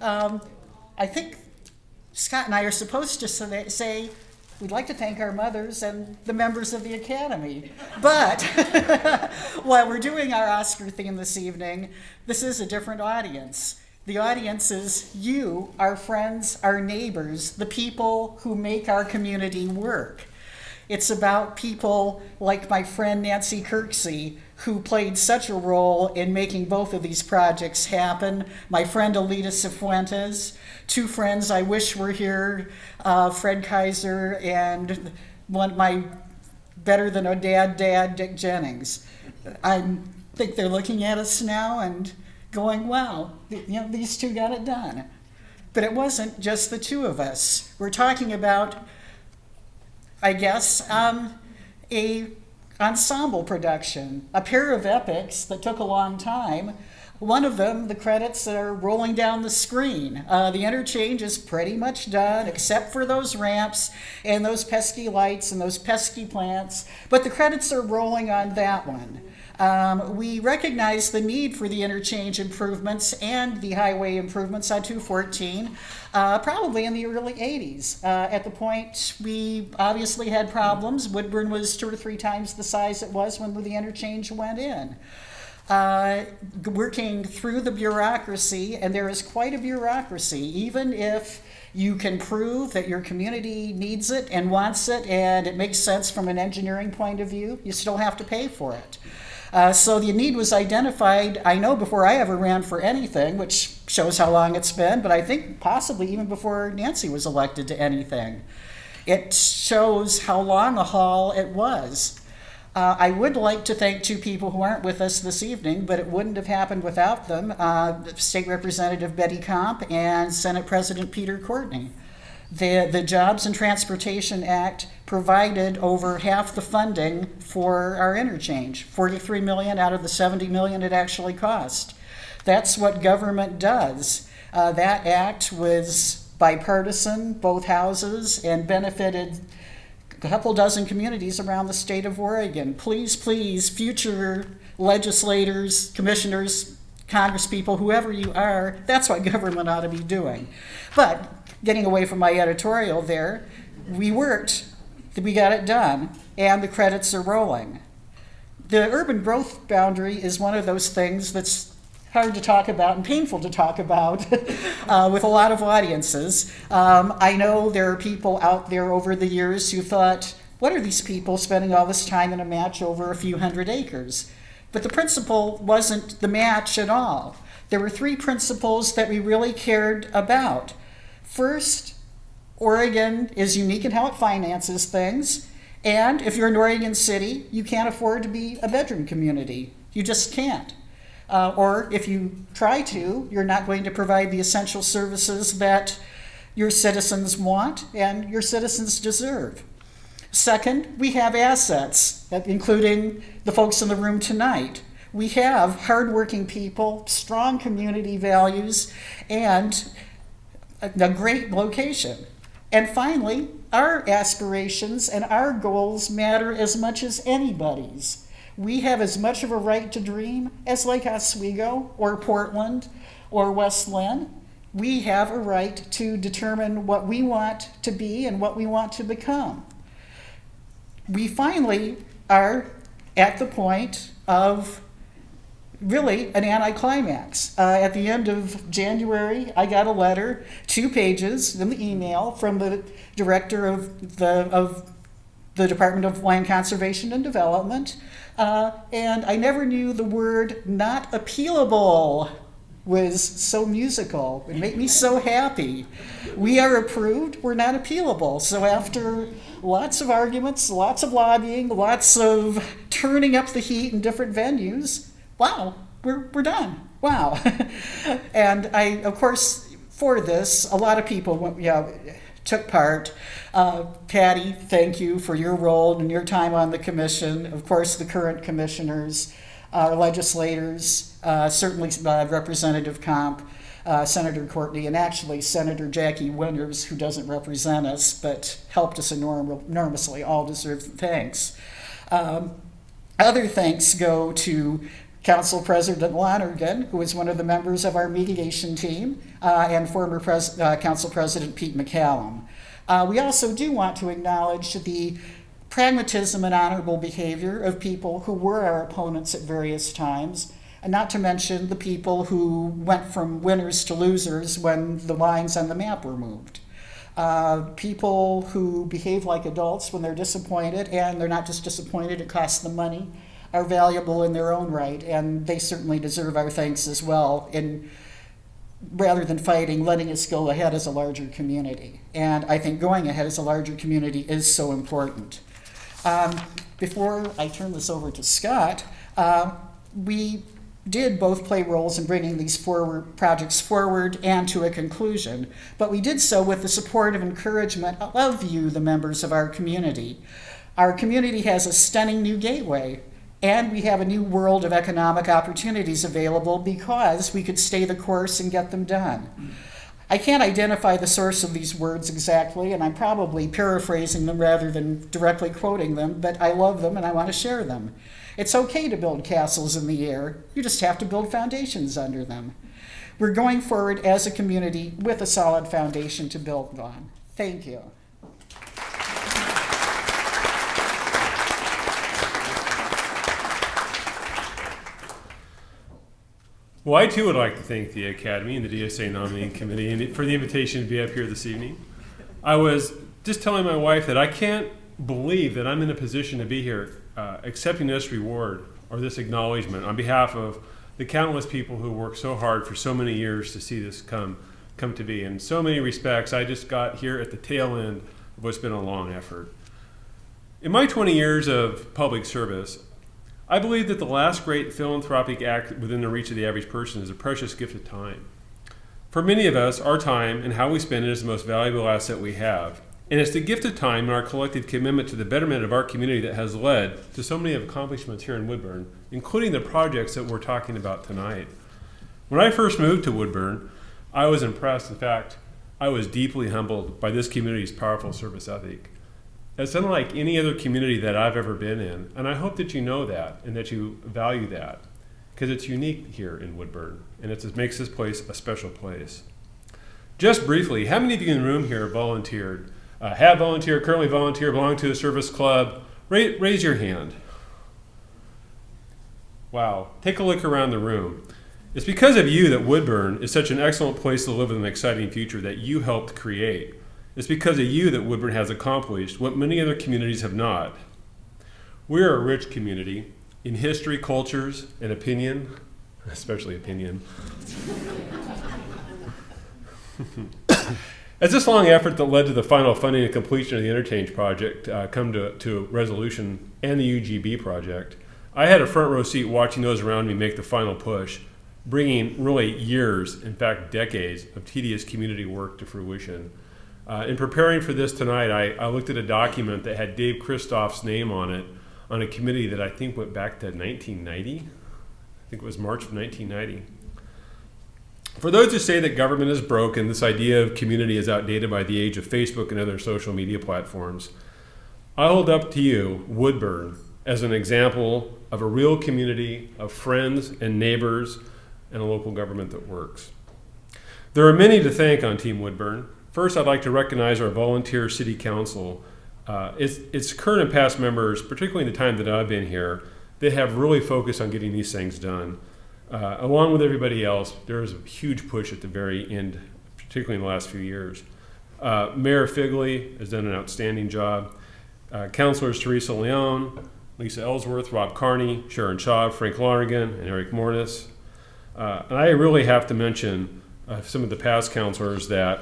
I think Scott and I are supposed to say we'd like to thank our mothers and the members of the Academy. But while we're doing our Oscar theme this evening, this is a different audience. The audience is you, our friends, our neighbors, the people who make our community work. It's about people like my friend Nancy Kirksey, who played such a role in making both of these projects happen. My friend Alita Cifuentes, two friends I wish were here, Fred Kaiser my better than a dad, Dick Jennings. think they're looking at us now and going, wow, these two got it done. But it wasn't just the two of us. We're talking about, I guess, a ensemble production, a pair of epics that took a long time. One of them, the credits are rolling down the screen. The interchange is pretty much done, except for those ramps and those pesky lights and those pesky plants, but the credits are rolling on that one. We recognize the need for the interchange improvements and the highway improvements on 214, probably in the early 80s. At the point we obviously had problems. Woodburn was 2 or 3 times the size it was when the interchange went in. Working through the bureaucracy, and there is quite a bureaucracy, even if you can prove that your community needs it and wants it and it makes sense from an engineering point of view, you still have to pay for it. So the need was identified, I know, before I ever ran for anything, which shows how long it's been, but I think possibly even before Nancy was elected to anything. It shows how long a haul it was. I would like to thank 2 people who aren't with us this evening, but it wouldn't have happened without them, State Representative Betty Comp and Senate President Peter Courtney. The Jobs and Transportation Act provided over half the funding for our interchange, $43 million out of the $70 million it actually cost. That's what government does. That act was bipartisan, both houses, and benefited a couple dozen communities around the state of Oregon. Please, please, future legislators, commissioners, congresspeople, whoever you are, that's what government ought to be doing. But getting away from my editorial there, we worked, we got it done, and the credits are rolling. The urban growth boundary is one of those things that's hard to talk about and painful to talk about with a lot of audiences. I know there are people out there over the years who thought, what are these people spending all this time in a match over a few hundred acres? But the principle wasn't the match at all. There were 3 principles that we really cared about. First, Oregon is unique in how it finances things, and if you're in Oregon City, you can't afford to be a bedroom community. You just can't. Or if you try to, you're not going to provide the essential services that your citizens want and your citizens deserve. Second, we have assets, including the folks in the room tonight. We have hardworking people, strong community values, and a great location. And finally, our aspirations and our goals matter as much as anybody's. We have as much of a right to dream as Lake Oswego or Portland or West Lynn. We have a right to determine what we want to be and what we want to become. We finally are at the point of really an anticlimax. At the end of January, I got a letter, 2 pages in the email from the director of the Department of Land Conservation and Development, and I never knew the word "not appealable" was so musical. It made me so happy. We are approved, we're not appealable. So after lots of arguments, lots of lobbying, lots of turning up the heat in different venues, wow, we're done. Wow. And I, of course, for this, a lot of people took part. Patty, thank you for your role and your time on the commission. Of course, the current commissioners, our legislators, certainly Representative Comp, Senator Courtney, and actually Senator Jackie Winters, who doesn't represent us but helped us enormously, all deserve thanks. Other thanks go to Council President Lonergan, who is one of the members of our mediation team, and former Council President Pete McCallum. We also do want to acknowledge the pragmatism and honorable behavior of people who were our opponents at various times, and not to mention the people who went from winners to losers when the lines on the map were moved. People who behave like adults when they're disappointed, and they're not just disappointed, it costs them money, are valuable in their own right, and they certainly deserve our thanks as well, in rather than fighting, letting us go ahead as a larger community. And I think going ahead as a larger community is so important. Before I turn this over to Scott, we did both play roles in bringing these projects forward and to a conclusion, but we did so with the support and encouragement of you, the members of our community. Our community has a stunning new gateway, and we have a new world of economic opportunities available because we could stay the course and get them done. I can't identify the source of these words exactly, and I'm probably paraphrasing them rather than directly quoting them, but I love them and I want to share them. It's okay to build castles in the air. You just have to build foundations under them. We're going forward as a community with a solid foundation to build on. Thank you. Well, I too would like to thank the Academy and the DSA nominating committee for the invitation to be up here this evening. I was just telling my wife that I can't believe that I'm in a position to be here accepting this reward or this acknowledgement on behalf of the countless people who worked so hard for so many years to see this come to be. In so many respects, I just got here at the tail end of what's been a long effort. In my 20 years of public service, I believe that the last great philanthropic act within the reach of the average person is a precious gift of time. For many of us, our time and how we spend it is the most valuable asset we have. And it's the gift of time and our collective commitment to the betterment of our community that has led to so many accomplishments here in Woodburn, including the projects that we're talking about tonight. When I first moved to Woodburn, I was impressed. In fact, I was deeply humbled by this community's powerful service ethic. It's unlike any other community that I've ever been in, and I hope that you know that and that you value that, because it's unique here in Woodburn, and it makes this place a special place. Just briefly, how many of you in the room here volunteered, have volunteered, currently volunteer, belong to a service club? Raise your hand. Wow, take a look around the room. It's because of you that Woodburn is such an excellent place to live in an exciting future that you helped create. It's because of you that Woodburn has accomplished what many other communities have not. We're a rich community in history, cultures, and opinion, especially opinion. As this long effort that led to the final funding and completion of the Interchange project come to resolution and the UGB project, I had a front row seat watching those around me make the final push, bringing really years, in fact decades, of tedious community work to fruition. In preparing for this tonight, I looked at a document that had Dave Christoph's name on it, on a committee that I think went back to 1990. I think it was March of 1990. For those who say that government is broken, this idea of community is outdated by the age of Facebook and other social media platforms. I hold up to you Woodburn as an example of a real community of friends and neighbors and a local government that works. There are many to thank on Team Woodburn. First, I'd like to recognize our volunteer city council. It's current and past members, particularly in the time that I've been here, they have really focused on getting these things done. Along with everybody else, there is a huge push at the very end, particularly in the last few years. Mayor Figley has done an outstanding job. Councilors Teresa Leone, Lisa Ellsworth, Rob Carney, Sharon Shaw, Frank Lonergan, and Eric Mornis. And I really have to mention some of the past councilors that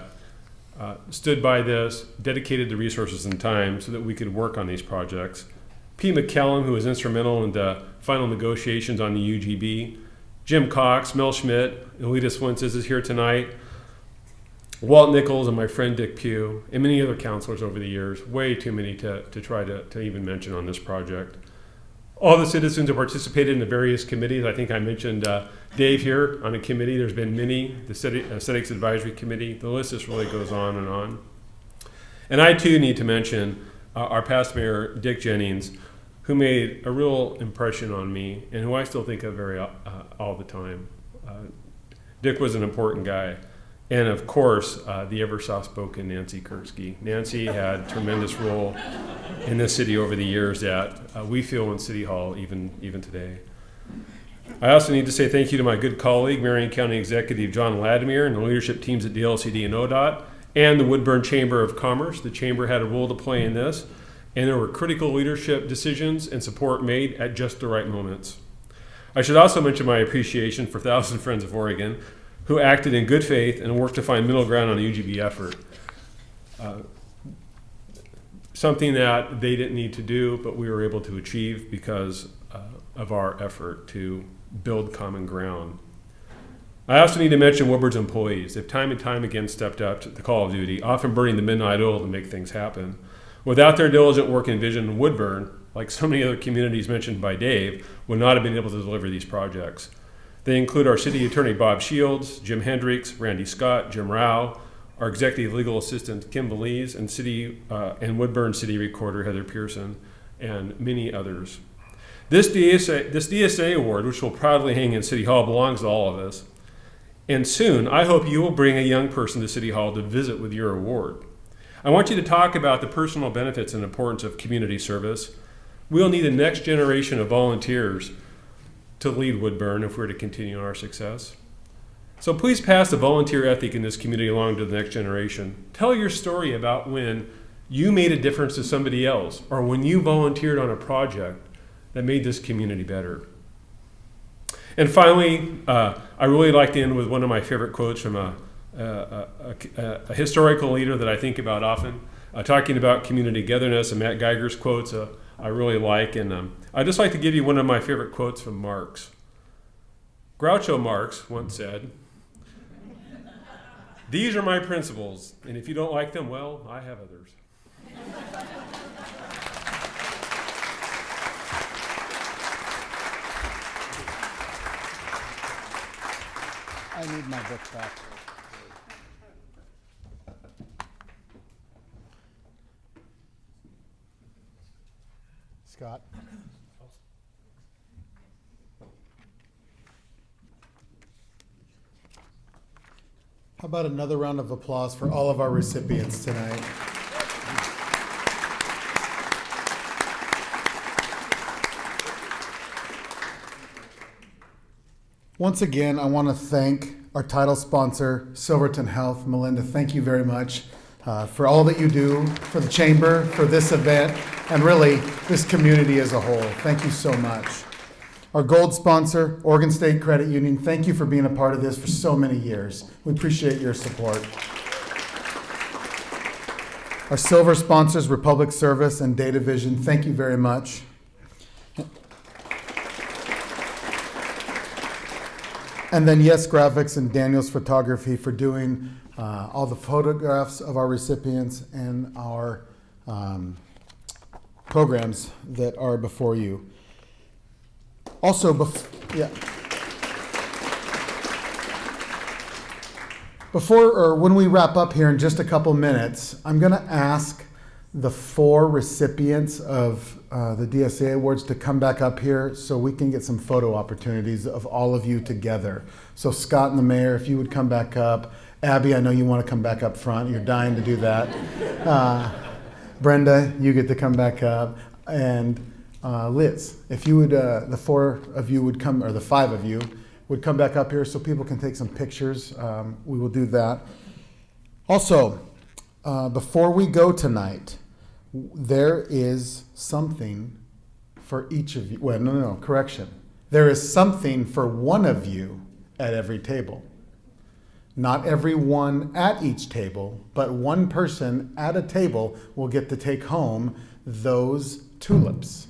stood by this, dedicated the resources and time so that we could work on these projects. P. McCallum, who was instrumental in the final negotiations on the UGB. Jim Cox, Mel Schmidt, Alita Swinces is here tonight. Walt Nichols and my friend Dick Pugh, and many other counselors over the years. Way too many to try to even mention on this project. All the citizens who participated in the various committees. I think I mentioned Dave here on a committee. There's been many, the Aesthetics Advisory Committee. The list just really goes on and on. And I too need to mention our past mayor, Dick Jennings, who made a real impression on me and who I still think of all the time. Dick was an important guy. And of course, the ever soft-spoken Nancy Kurtzke. Nancy had a tremendous role in this city over the years that we feel in City Hall even today. I also need to say thank you to my good colleague, Marion County Executive John Latimer, and the leadership teams at DLCD and ODOT, and the Woodburn Chamber of Commerce. The Chamber had a role to play in this, and there were critical leadership decisions and support made at just the right moments. I should also mention my appreciation for Thousand Friends of Oregon, who acted in good faith and worked to find middle ground on the UGB effort. Something that they didn't need to do, but we were able to achieve because of our effort to build common ground. I also need to mention Woodburn's employees. They've time and time again stepped up to the call of duty, often burning the midnight oil to make things happen. Without their diligent work and vision, Woodburn, like so many other communities mentioned by Dave, would not have been able to deliver these projects. They include our City Attorney Bob Shields, Jim Hendricks, Randy Scott, Jim Rao, our Executive Legal Assistant Kim Belize, and Woodburn City Recorder Heather Pearson, and many others. This DSA award, which will proudly hang in City Hall, belongs to all of us. And soon, I hope you will bring a young person to City Hall to visit with your award. I want you to talk about the personal benefits and importance of community service. We'll need the next generation of volunteers to lead Woodburn if we're to continue our success. So please pass the volunteer ethic in this community along to the next generation. Tell your story about when you made a difference to somebody else, or when you volunteered on a project that made this community better. And finally, I really like to end with one of my favorite quotes from a historical leader that I think about often, talking about community togetherness, and Matt Geiger's quotes I really like. And I'd just like to give you one of my favorite quotes from Marx. Groucho Marx once said, "These are my principles, and if you don't like them, well, I have others." I need my book back. Scott? How about another round of applause for all of our recipients tonight? Once again, I want to thank our title sponsor, Silverton Health. Melinda, thank you very much for all that you do for the Chamber, for this event, and really this community as a whole. Thank you so much. Our gold sponsor, Oregon State Credit Union, thank you for being a part of this for so many years. We appreciate your support. Our silver sponsors, Republic Service and Data Vision, thank you very much. And then Yes Graphics and Daniel's Photography for doing all the photographs of our recipients and our programs that are before you. Also, when we wrap up here in just a couple minutes, I'm going to ask the 4 recipients of the DSA Awards to come back up here so we can get some photo opportunities of all of you together. So Scott and the mayor, if you would come back up. Abby, I know you want to come back up front. You're dying to do that. Brenda, you get to come back up. And Liz, if you would, the 4 of you would come, or the 5 of you would come back up here so people can take some pictures. We will do that. Also, before we go tonight, there is something for each of you. Well, no, correction. There is something for one of you at every table. Not everyone at each table, but one person at a table will get to take home those tulips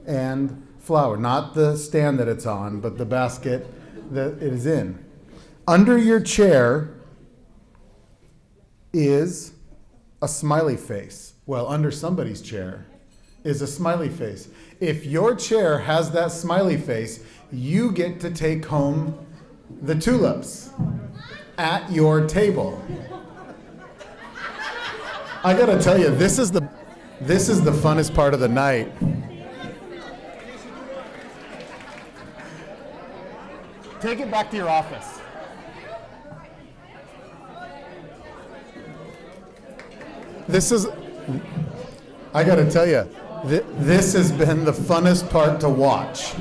and flower. Not the stand that it's on, but the basket that it is in. Under your chair is a smiley face. Well, under somebody's chair is a smiley face. If your chair has that smiley face, you get to take home the tulips at your table. I gotta tell you, this is the funnest part of the night. Take it back to your office. I gotta tell you, this has been the funnest part to watch.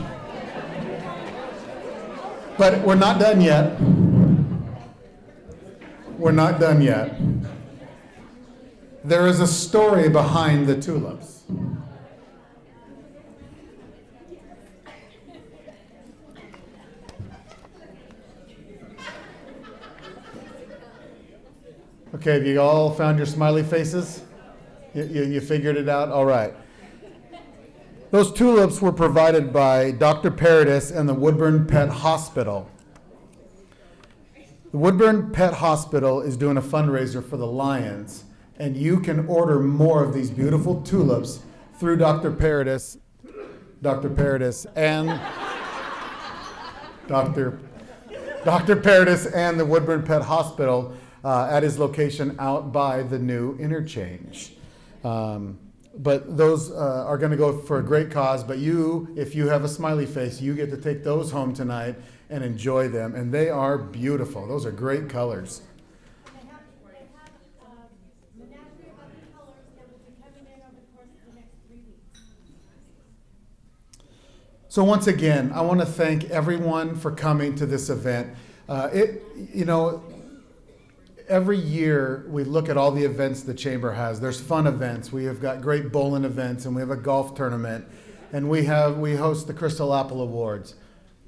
But we're not done yet. We're not done yet. There is a story behind the tulips. Okay, have you all found your smiley faces? You figured it out? All right. Those tulips were provided by Dr. Paradis and the Woodburn Pet Hospital. The Woodburn Pet Hospital is doing a fundraiser for the Lions, and you can order more of these beautiful tulips through Dr. Paradis and Dr. Paradis and the Woodburn Pet Hospital at his location out by the new interchange. But those are going to go for a great cause. But you, if you have a smiley face, you get to take those home tonight and enjoy them. And they are beautiful. Those are great colors. So once again, I want to thank everyone for coming to this event. Every year we look at all the events the Chamber has. There's fun events. We have got great bowling events, and we have a golf tournament, and we host the Crystal Apple Awards.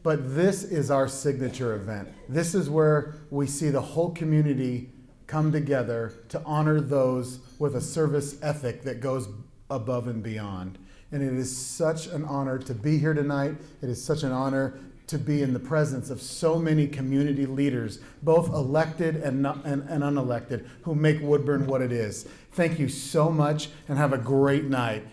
But this is our signature event. This is where we see the whole community come together to honor those with a service ethic that goes above and beyond. And it is such an honor to be here tonight. It is such an honor to be in the presence of so many community leaders, both elected and unelected, who make Woodburn what it is. Thank you so much, and have a great night.